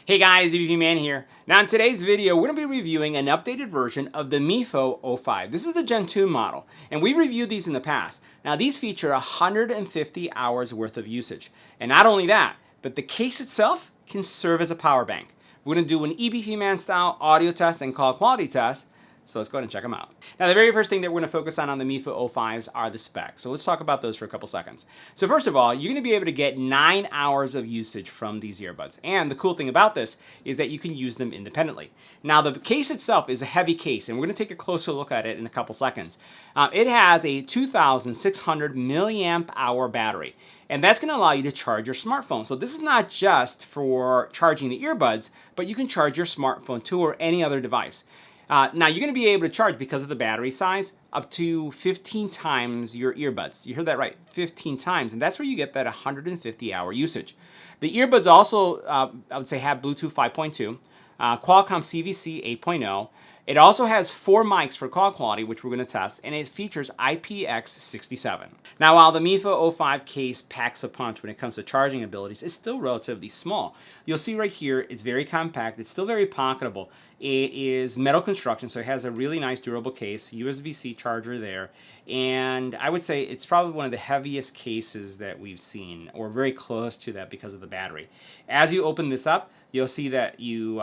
Hey guys, EBPMAN here. Now in today's video, we're going to be reviewing an updated version of the Mifo 05. This is the Gen 2 model, and we reviewed these in the past. Now these feature 150 hours worth of usage. And not only that, but the case itself can serve as a power bank. We're going to do an EBPMAN style audio test and call quality test. So let's go ahead and check them out. Now the very first thing that we're going to focus on the Mifo 05s are the specs. So let's talk about those for a couple seconds. So first of all, you're going to be able to get 9 hours of usage from these earbuds. And the cool thing about this is that you can use them independently. Now the case itself is a heavy case, and we're going to take a closer look at it in a couple seconds. It has a 2,600 milliamp hour battery. And that's going to allow you to charge your smartphone. So this is not just for charging the earbuds, but you can charge your smartphone too, or any other device. Now you're going to be able to charge, because of the battery size, up to 15 times your earbuds. You heard that right, 15 times, and that's where you get that 150 hour usage. The earbuds also, I would say, have Bluetooth 5.2, Qualcomm CVC 8.0. It also has 4 mics for call quality, which we're going to test, and it features IPX67. Now, while the Mifo 05 case packs a punch when it comes to charging abilities, it's still relatively small. You'll see right here, it's very compact. It's still very pocketable. It is metal construction, so it has a really nice durable case, USB-C charger there, and I would say it's probably one of the heaviest cases that we've seen, or very close to that because of the battery. As you open this up, you'll see that you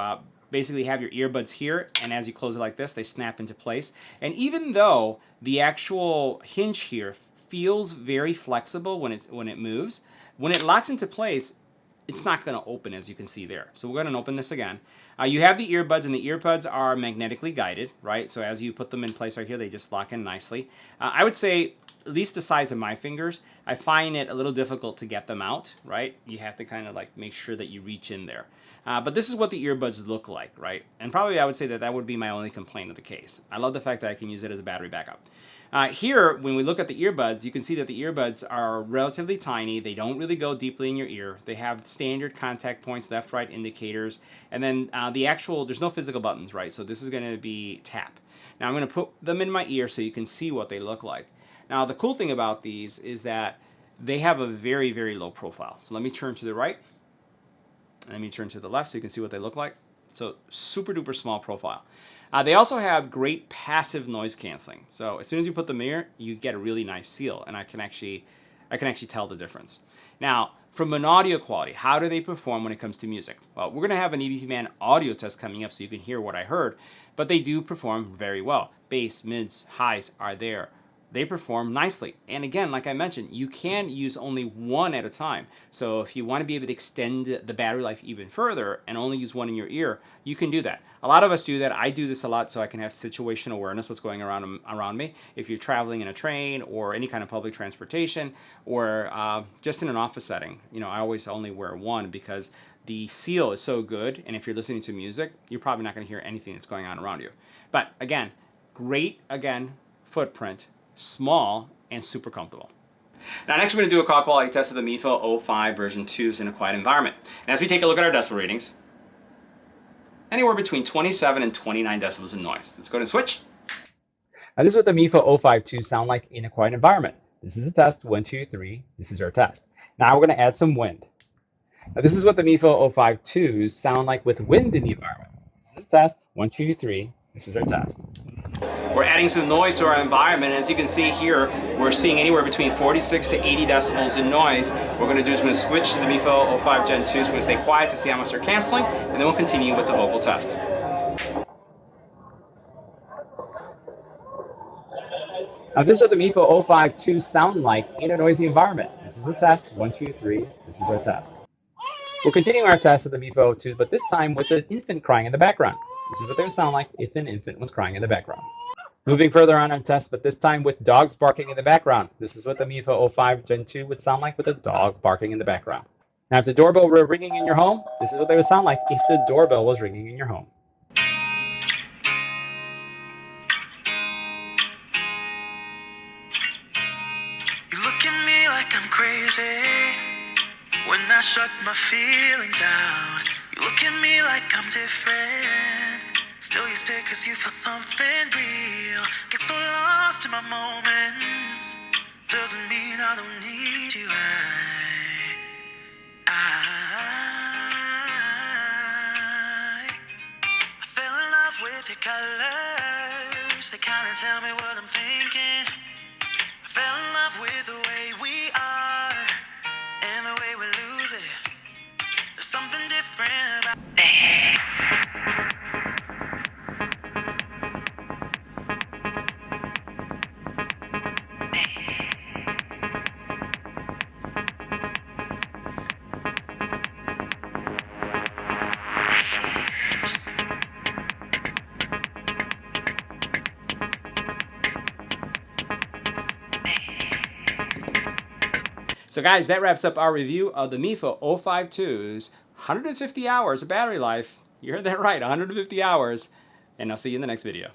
basically have your earbuds here, and as you close it like this, they snap into place. And even though the actual hinge here feels very flexible when it moves, when it locks into place, it's not going to open, as you can see there. So we're going to open this again. You have the earbuds, and the earbuds are magnetically guided, right? So as you put them in place right here, they just lock in nicely. I would say, at least the size of my fingers, I find it a little difficult to get them out, right? You have to kind of like make sure that you reach in there. But this is what the earbuds look like, right? And probably I would say that that would be my only complaint of the case. I love the fact that I can use it as a battery backup. Here, when we look at the earbuds, you can see that the earbuds are relatively tiny. They don't really go deeply in your ear. They have standard contact points, left, right indicators. And then there's no physical buttons, right? So this is going to be tap. Now I'm going to put them in my ear so you can see what they look like. Now the cool thing about these is that they have a very, very low profile. So let me turn to the right. Let me turn to the left so you can see what they look like. So super duper small profile. They also have great passive noise canceling. So as soon as you put them in, you get a really nice seal, and I can actually tell the difference. Now, from an audio quality, how do they perform when it comes to music? Well, we're going to have an EBPMAN audio test coming up so you can hear what I heard, but they do perform very well. Bass, mids, highs are there. They perform nicely. And again, like I mentioned, you can use only one at a time. So if you want to be able to extend the battery life even further and only use one in your ear, you can do that. A lot of us do that. I do this a lot so I can have situational awareness, what's going around me. If you're traveling in a train or any kind of public transportation, or just in an office setting, I always only wear one because the seal is so good, and if you're listening to music, you're probably not going to hear anything that's going on around you. But again, great, footprint, small, and super comfortable. Now next we're going to do a call quality test of the Mifo 05 version 2s in a quiet environment. And as we take a look at our decibel readings, anywhere between 27 and 29 decibels in noise. Let's go ahead and switch. Now this is what the Mifo 05.2 sound like in a quiet environment. This is the test, 1, 2, 3. This is our test. Now we're going to add some wind. Now this is what the Mifo 05.2s sound like with wind in the environment. This is the test, 1, 2, 3. This is our test. We're adding some noise to our environment, and as you can see here, we're seeing anywhere between 46 to 80 decibels in noise. What we're going to do is we're going to switch to the Mifo 05 Gen 2s. We're going to stay quiet to see how much they're canceling, and then we'll continue with the vocal test. Now this is what the Mifo 05.2 sound like in a noisy environment. This is a test, 1, 2, 3. This is our test. We're continuing our test of the Mifo 2, but this time with an infant crying in the background. This is what they would sound like if an infant was crying in the background. Moving further on our test, but this time with dogs barking in the background. This is what the Mifo 05 Gen 2 would sound like with a dog barking in the background. Now if the doorbell were ringing in your home, this is what they would sound like if the doorbell was ringing in your home. You look at me like I'm crazy when I shut my feelings out. You look at me like I'm different. Still you stay cause you feel something real. Get so lost in my moments. Doesn't mean I don't need you. I with your colors. They kind of tell me what I'm thinking. I fell in love with the way we are and the way we lose it. There's something different about bass. So guys, that wraps up our review of the Mifo 052's 150 hours of battery life. You heard that right, 150 hours. And I'll see you in the next video.